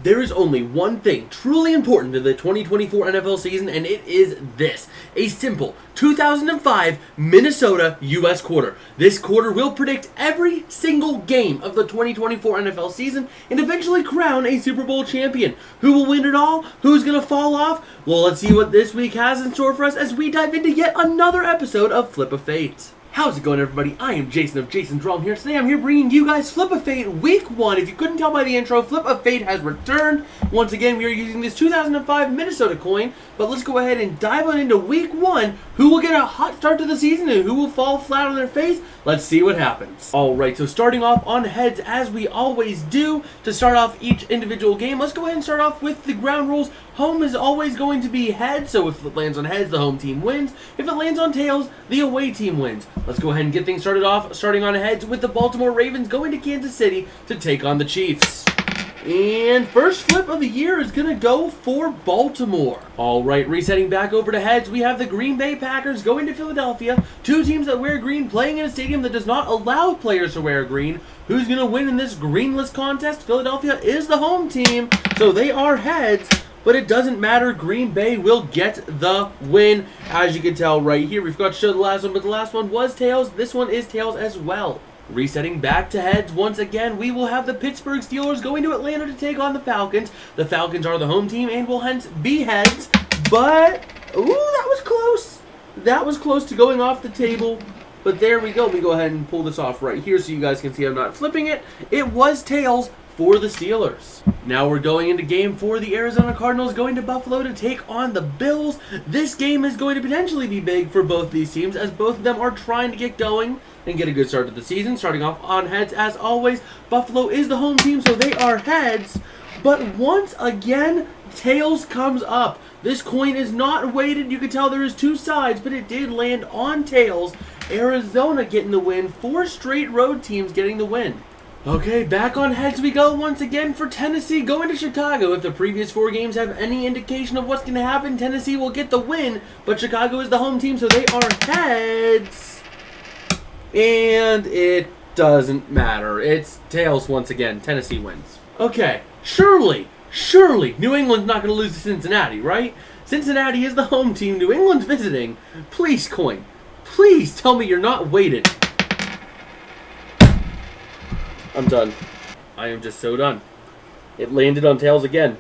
There is only one thing truly important to the 2024 NFL season, and it is this. A simple 2005 Minnesota U.S. quarter. This quarter will predict every single game of the 2024 NFL season and eventually crown a Super Bowl champion. Who will win it all? Who's going to fall off? Well, let's see what this week has in store for us as we dive into yet another episode of Flip of Fate. How's it going, everybody? I am Jason of Jason's Realm here. Today I'm here bringing you guys Flip of Fate Week 1. If you couldn't tell by the intro, Flip of Fate has returned. Once again, we are using this 2005 Minnesota coin. But let's go ahead and dive on into Week 1. Who will get a hot start to the season and who will fall flat on their face? Let's see what happens. Alright, so starting off on heads as we always do. To start off each individual game, let's go ahead and start off with the ground rules. Home is always going to be heads, so if it lands on heads, the home team wins. If it lands on tails, the away team wins. Let's go ahead and get things started off, starting on heads with the Baltimore Ravens going to Kansas City to take on the Chiefs. And first flip of the year is going to go for Baltimore. Alright, resetting back over to heads, we have the Green Bay Packers going to Philadelphia. Two teams that wear green playing in a stadium that does not allow players to wear green. Who's going to win in this greenless contest? Philadelphia is the home team, so they are heads. But it doesn't matter, Green Bay will get the win. As you can tell right here, we forgot to show the last one, but the last one was tails. This one is tails as well. Resetting back to heads once again, we will have the Pittsburgh Steelers going to Atlanta to take on the Falcons. The Falcons are the home team and will hence be heads. But, ooh, that was close. That was close to going off the table. But there we go. Let me go ahead and pull this off right here so you guys can see I'm not flipping it. It was tails for the Steelers. Now we're going into game 4. The Arizona Cardinals going to Buffalo to take on the Bills. This game is going to potentially be big for both these teams as both of them are trying to get going and get a good start to the season. Starting off on heads as always, Buffalo is the home team, so they are heads. But once again, tails comes up. This coin is not weighted. You can tell there is two sides, but it did land on tails. Arizona getting the win. 4 straight road teams getting the win. Okay, back on heads we go once again for Tennessee going to Chicago. If the previous 4 games have any indication of what's going to happen, Tennessee will get the win. But Chicago is the home team, so they are heads. And it doesn't matter. It's tails once again. Tennessee wins. Okay, surely, New England's not going to lose to Cincinnati, right? Cincinnati is the home team. New England's visiting. Please, coin. Please tell me you're not weighted. I'm done. I am just so done. It landed on tails again.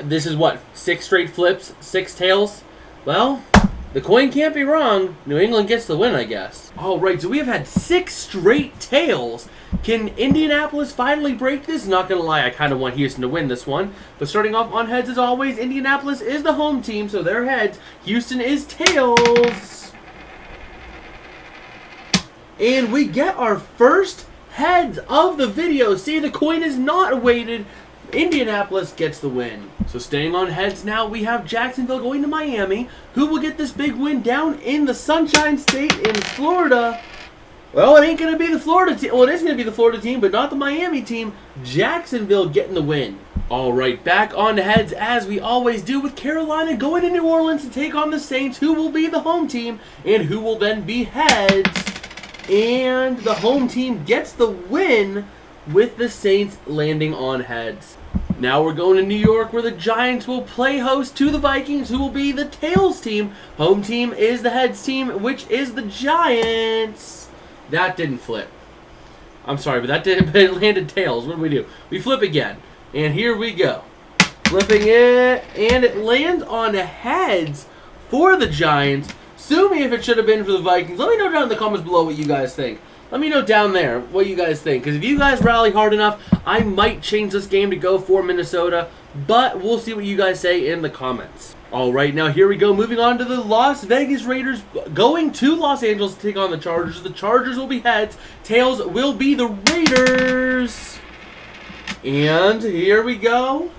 This is what? 6 straight flips? 6 tails? Well, the coin can't be wrong. New England gets the win, I guess. Alright, so we have had 6 straight tails. Can Indianapolis finally break this? Not gonna lie, I kind of want Houston to win this one. But starting off on heads as always, Indianapolis is the home team, so they're heads. Houston is tails. And we get our first heads of the video. See, the coin is not weighted. Indianapolis gets the win. So staying on heads now, we have Jacksonville going to Miami. Who will get this big win down in the Sunshine State in Florida? Well, it ain't going to be the Florida team. Well, it is going to be the Florida team, but not the Miami team. Jacksonville getting the win. Alright, back on heads as we always do with Carolina going to New Orleans to take on the Saints. Who will be the home team and who will then be heads? And the home team gets the win with the Saints landing on heads. Now we're going to New York where the Giants will play host to the Vikings, who will be the tails team. Home team is the heads team, which is the Giants. That didn't flip. I'm sorry, but that didn't. But it landed tails. What do? We flip again. And here we go. Flipping it. And it lands on heads for the Giants. Sue me if it should have been for the Vikings. Let me know down in the comments below what you guys think. Let me know down there what you guys think. Because if you guys rally hard enough, I might change this game to go for Minnesota. But we'll see what you guys say in the comments. Alright, now here we go. Moving on to the Las Vegas Raiders going to Los Angeles to take on the Chargers. The Chargers will be heads. Tails will be the Raiders. And here we go.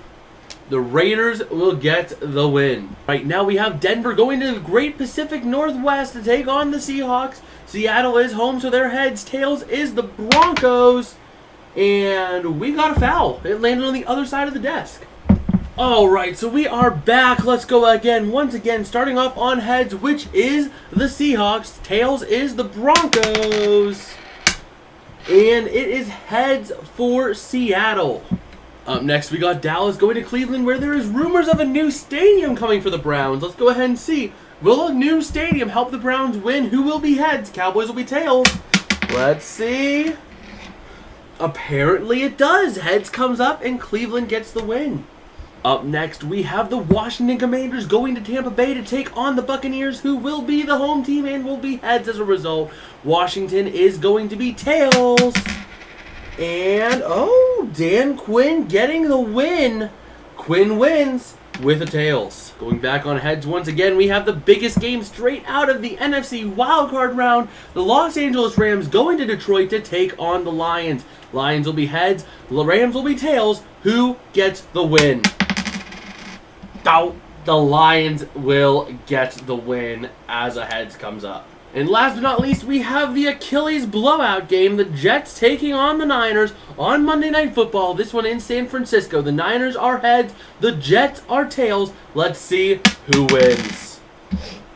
The Raiders will get the win. Right now we have Denver going to the Great Pacific Northwest to take on the Seahawks. Seattle is home, so their heads. Tails is the Broncos. And we got a foul. It landed on the other side of the desk. Alright, so we are back. Let's go again. Once again, starting off on heads, which is the Seahawks. Tails is the Broncos. And it is heads for Seattle. Up next, we got Dallas going to Cleveland, where there is rumors of a new stadium coming for the Browns. Let's go ahead and see. Will a new stadium help the Browns win? Who will be heads? Cowboys will be tails. Let's see. Apparently it does. Heads comes up and Cleveland gets the win. Up next, we have the Washington Commanders going to Tampa Bay to take on the Buccaneers, who will be the home team and will be heads as a result. Washington is going to be tails. And, oh, Dan Quinn getting the win. Quinn wins with the tails. Going back on heads once again, we have the biggest game straight out of the NFC wildcard round. The Los Angeles Rams going to Detroit to take on the Lions. Lions will be heads, the Rams will be tails. Who gets the win? Oh, the Lions will get the win as a heads comes up. And last but not least, we have the Achilles blowout game. The Jets taking on the Niners on Monday Night Football. This one in San Francisco. The Niners are heads. The Jets are tails. Let's see who wins.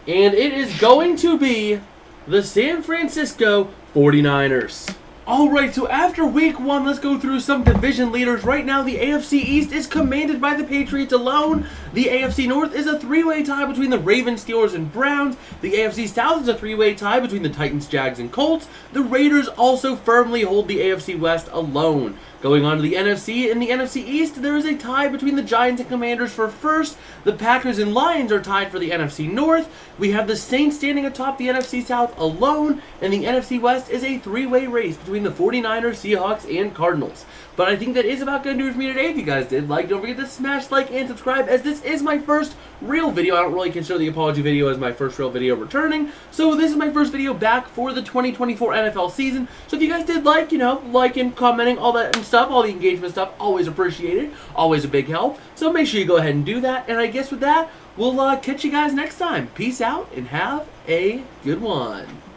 And it is going to be the San Francisco 49ers. Alright, so after week 1, let's go through some division leaders. Right now, the AFC East is commanded by the Patriots alone. The AFC North is a 3-way tie between the Ravens, Steelers, and Browns. The AFC South is a 3-way tie between the Titans, Jags, and Colts. The Raiders also firmly hold the AFC West alone. Going on to the NFC, in the NFC East, there is a tie between the Giants and Commanders for first. The Packers and Lions are tied for the NFC North. We have the Saints standing atop the NFC South alone, and the NFC West is a 3-way race between the 49ers, Seahawks, and Cardinals. But I think that is about going to do it for me today. If you guys did like, don't forget to smash like and subscribe, as this is my first real video. I don't really consider the apology video as my first real video returning. So this is my first video back for the 2024 NFL season. So if you guys did like, liking, commenting, all that and stuff, all the engagement stuff, always appreciated. Always a big help. So make sure you go ahead and do that. And I guess with that, we'll catch you guys next time. Peace out and have a good one.